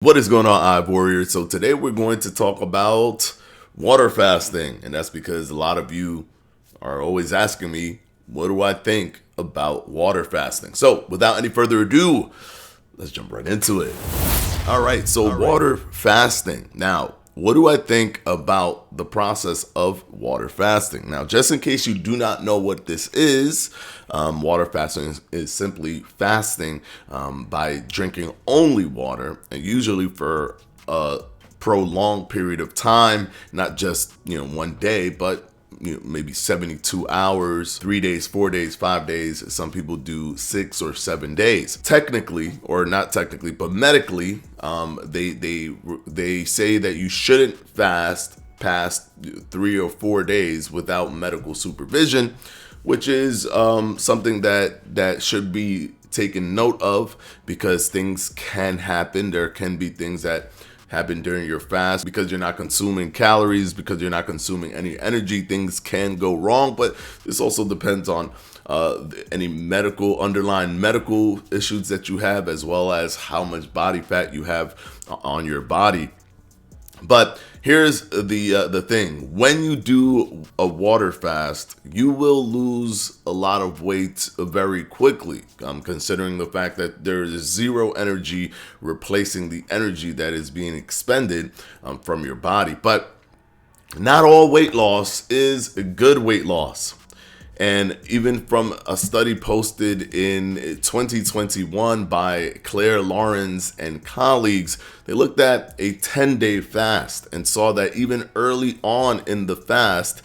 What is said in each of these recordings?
What is going on, Eye Warriors? So today we're going to talk about water fasting, and that's because a lot of you are always asking me, what do I think about water fasting? So without any further ado, let's jump right into it. All right, so water fasting. Now, what do I think about the process of water fasting? Now, just in case you do not know what this is, water fasting is simply fasting by drinking only water, and usually for a prolonged period of time, not just one day, but maybe 72 hours, 3 days, 4 days, 5 days. Some people do 6 or 7 days. Technically, or not technically, but medically, they say that you shouldn't fast past 3 or 4 days without medical supervision, which is something that should be taken note of, because things can happen. There can be things that happen during your fast because you're not consuming calories, because you're not consuming any energy. Things can go wrong, but this also depends on any underlying medical issues that you have, as well as how much body fat you have on your body. But here's the thing: when you do a water fast, you will lose a lot of weight very quickly, considering the fact that there is zero energy replacing the energy that is being expended from your body. But not all weight loss is a good weight loss. And even from a study posted in 2021 by Claire Lawrence and colleagues, they looked at a 10-day fast and saw that even early on in the fast,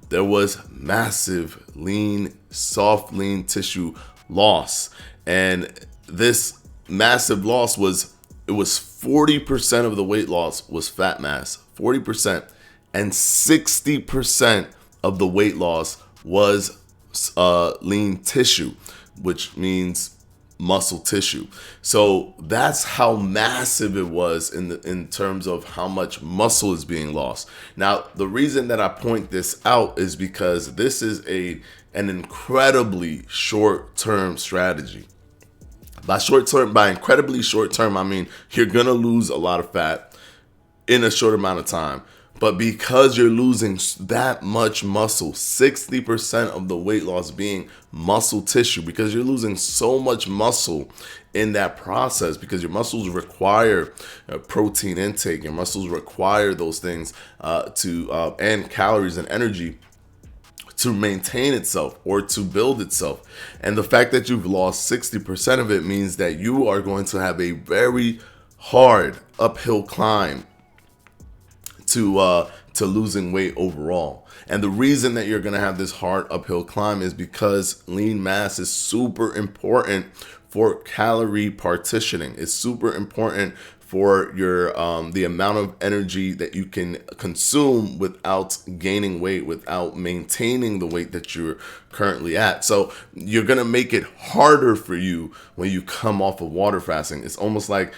there was massive soft lean tissue loss. And this massive loss was 40% of the weight loss was fat mass, 40%, and 60% of the weight loss was lean tissue, which means muscle tissue. So that's how massive it was in terms of how much muscle is being lost. Now, the reason that I point this out is because this is an incredibly short-term strategy. By incredibly short term, I mean you're gonna lose a lot of fat in a short amount of time. But because you're losing that much muscle, 60% of the weight loss being muscle tissue, because you're losing so much muscle in that process, because your muscles require protein intake, your muscles require those things and calories and energy to maintain itself or to build itself. And the fact that you've lost 60% of it means that you are going to have a very hard uphill climb to losing weight overall. And the reason that you're going to have this hard uphill climb is because lean mass is super important for calorie partitioning. It's super important for your the amount of energy that you can consume without gaining weight, without maintaining the weight that you're currently at. So you're gonna make it harder for you when you come off of water fasting. It's almost like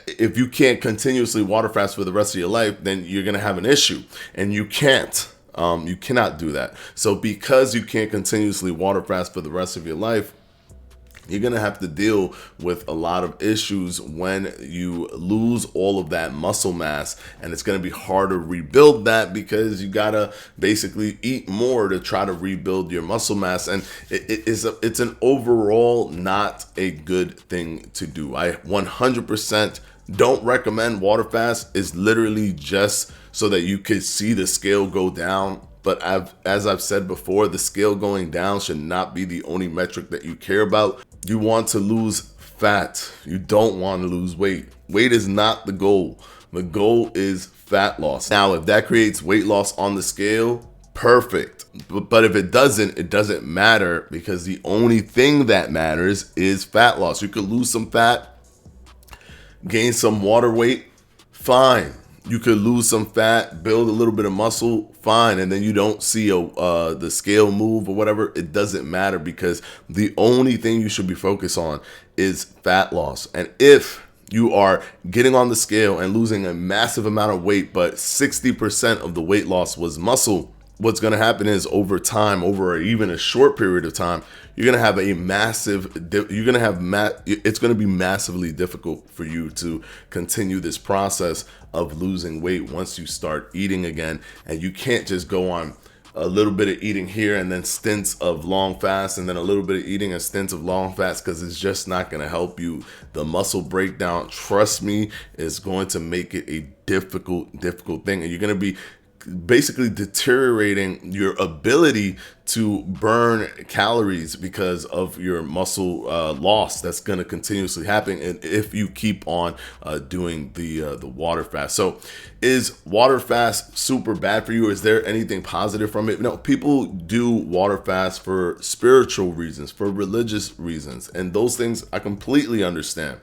if you can't continuously water fast for the rest of your life, then you're gonna have an issue, and you can't. You cannot do that. So because you can't continuously water fast for the rest of your life, you're going to have to deal with a lot of issues when you lose all of that muscle mass, and it's going to be hard to rebuild that because you got to basically eat more to try to rebuild your muscle mass. And it's an overall not a good thing to do. I 100% don't recommend water fast. It's literally just so that you could see the scale go down. But as I've said before, the scale going down should not be the only metric that you care about. You want to lose fat. You don't want to lose weight. Weight is not the goal. The goal is fat loss. Now, if that creates weight loss on the scale, perfect. But if it doesn't matter, because the only thing that matters is fat loss. You could lose some fat, gain some water weight, fine. You could lose some fat, build a little bit of muscle, fine, and then you don't see the scale move or whatever. It doesn't matter, because the only thing you should be focused on is fat loss. And if you are getting on the scale and losing a massive amount of weight, but 60% of the weight loss was muscle, what's going to happen is over time, over even a short period of time, you're going to have it's going to be massively difficult for you to continue this process of losing weight once you start eating again. And you can't just go on a little bit of eating here and then stints of long fast and then a little bit of eating and stints of long fast, because it's just not going to help you. The muscle breakdown, trust me, is going to make it a difficult thing, and you're going to be basically deteriorating your ability to burn calories because of your muscle loss that's going to continuously happen, and if you keep on doing the water fast. So is water fast super bad for you? Is there anything positive from it? No, people do water fast for spiritual reasons, for religious reasons, and those things I completely understand.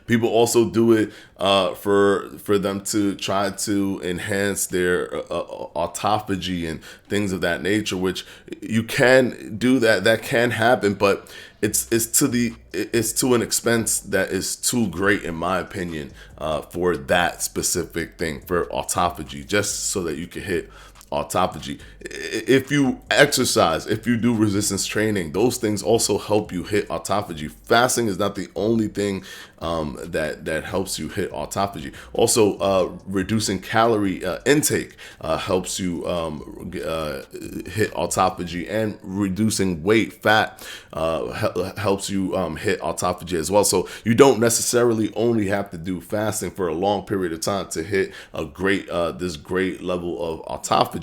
People also do it for them to try to enhance their autophagy and things of that nature, which you can do that. That can happen, but it's to an expense that is too great, in my opinion, for that specific thing, for autophagy, just so that you can hit autophagy. If you exercise, if you do resistance training, those things also help you hit autophagy. Fasting is not the only thing that helps you hit autophagy. Also, reducing calorie intake helps you hit autophagy, and reducing fat helps you hit autophagy as well. So you don't necessarily only have to do fasting for a long period of time to hit a this great level of autophagy.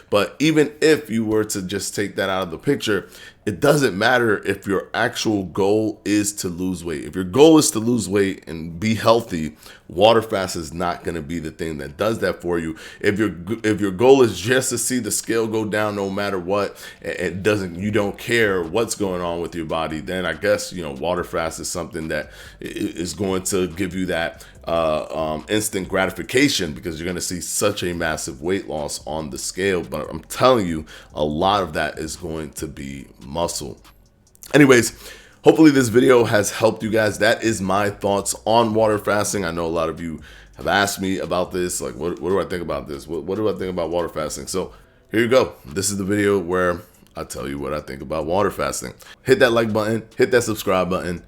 But even if you were to just take that out of the picture, it doesn't matter if your actual goal is to lose weight. If your goal is to lose weight and be healthy, water fast is not going to be the thing that does that for you. If your goal is just to see the scale go down no matter what, you don't care what's going on with your body, then I guess water fast is something that is going to give you that instant gratification, because you're going to see such a massive weight loss on the scale. But I'm telling you, a lot of that is going to be muscle. Anyways, hopefully this video has helped you guys. That is my thoughts on water fasting. I know a lot of you have asked me about this, like what do I think about this? What do I think about water fasting? So here you go. This is the video where I tell you what I think about water fasting. Hit that like button, hit that subscribe button,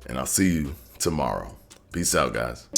and I'll see you tomorrow. Peace out, guys.